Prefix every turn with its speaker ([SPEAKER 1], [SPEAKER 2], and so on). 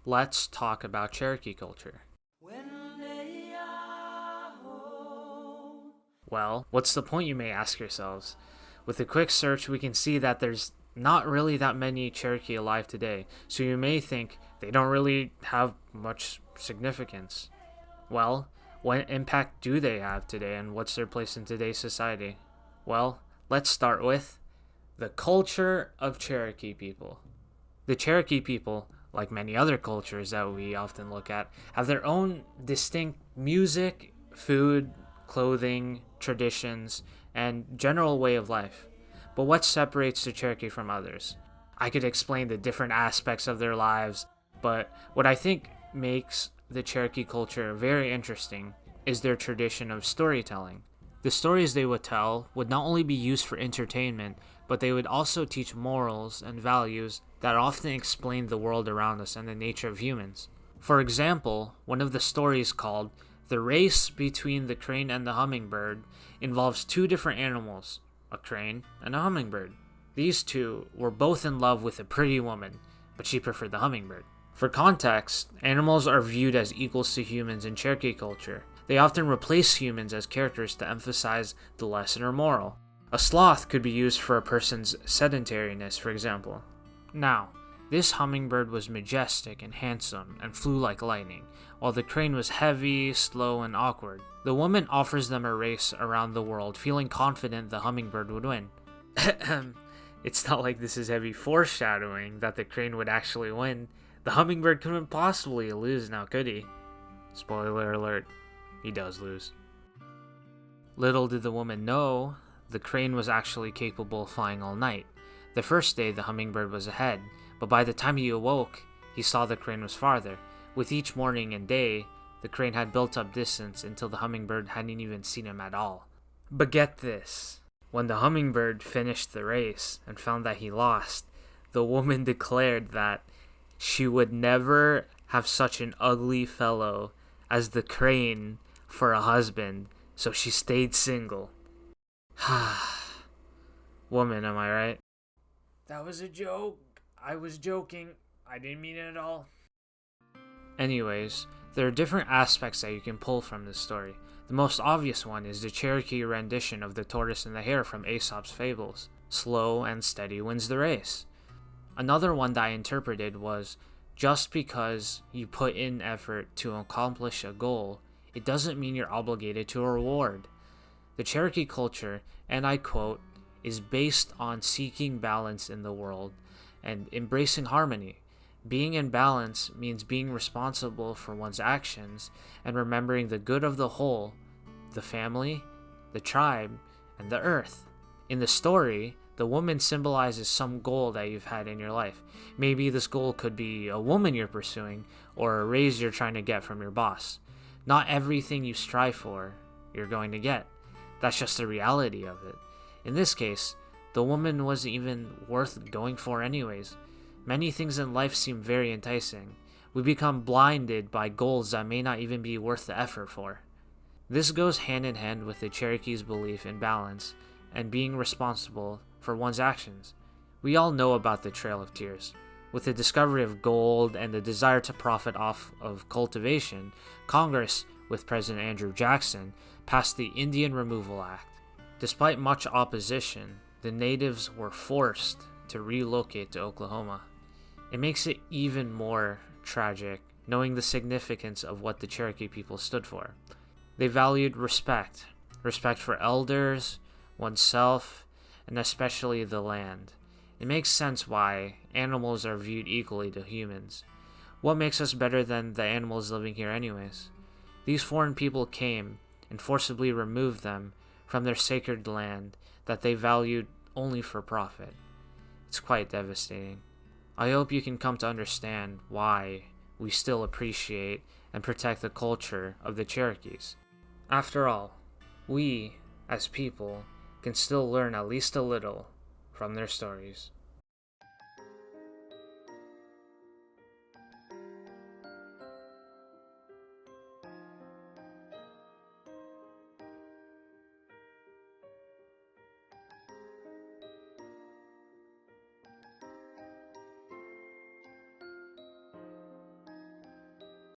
[SPEAKER 1] Let's talk about Cherokee culture. Well, what's the point, you may ask yourselves? With a quick search, we can see that there's not really that many Cherokee alive today, so you may think they don't really have much significance. Well, what impact do they have today, and what's their place in today's society? Well, let's start with the culture of Cherokee people. The Cherokee people, like many other cultures that we often look at, have their own distinct music, food, clothing, traditions, and general way of life. But what separates the Cherokee from others? I could explain the different aspects of their lives, but what I think makes the Cherokee culture very interesting is their tradition of storytelling. The stories they would tell would not only be used for entertainment, but they would also teach morals and values that often explain the world around us and the nature of humans. For example, one of the stories called The Race Between the Crane and the Hummingbird involves two different animals, a crane and a hummingbird. These two were both in love with a pretty woman, but she preferred the hummingbird. For context, animals are viewed as equals to humans in Cherokee culture. They often replace humans as characters to emphasize the lesson or moral. A sloth could be used for a person's sedentariness, for example. Now, this hummingbird was majestic and handsome and flew like lightning, while the crane was heavy, slow, and awkward. The woman offers them a race around the world, feeling confident the hummingbird would win. It's not like this is heavy foreshadowing that the crane would actually win. The hummingbird couldn't possibly lose now, could he? Spoiler alert, he does lose. Little did the woman know, the crane was actually capable of flying all night. The first day, the hummingbird was ahead, but by the time he awoke, he saw the crane was farther. With each morning and day, the crane had built up distance until the hummingbird hadn't even seen him at all. But get this, when the hummingbird finished the race and found that he lost, the woman declared that she would never have such an ugly fellow as the crane for a husband, so she stayed single. Woman, am I right? That was a joke. I was joking. I didn't mean it at all. Anyways, there are different aspects that you can pull from this story. The most obvious one is the Cherokee rendition of the tortoise and the hare from Aesop's fables. Slow and steady wins the race. Another one that I interpreted was, just because you put in effort to accomplish a goal, it doesn't mean you're obligated to a reward. The Cherokee culture, and I quote, is based on seeking balance in the world and embracing harmony. Being in balance means being responsible for one's actions and remembering the good of the whole, the family, the tribe, and the earth. In the story, the woman symbolizes some goal that you've had in your life. Maybe this goal could be a woman you're pursuing or a raise you're trying to get from your boss. Not everything you strive for, you're going to get. That's just the reality of it. In this case, the woman wasn't even worth going for anyways. Many things in life seem very enticing. We become blinded by goals that may not even be worth the effort for. This goes hand in hand with the Cherokee's belief in balance and being responsible for one's actions. We all know about the Trail of Tears. With the discovery of gold and the desire to profit off of cultivation, Congress, with President Andrew Jackson, passed the Indian Removal Act. Despite much opposition, the natives were forced to relocate to Oklahoma. It makes it even more tragic knowing the significance of what the Cherokee people stood for. They valued respect for elders, oneself, and especially the land. It makes sense why animals are viewed equally to humans. What makes us better than the animals living here anyways? These foreign people came and forcibly removed them from their sacred land that they valued only for profit. It's quite devastating. I hope you can come to understand why we still appreciate and protect the culture of the Cherokees. After all, we, as people, can still learn at least a little from their stories.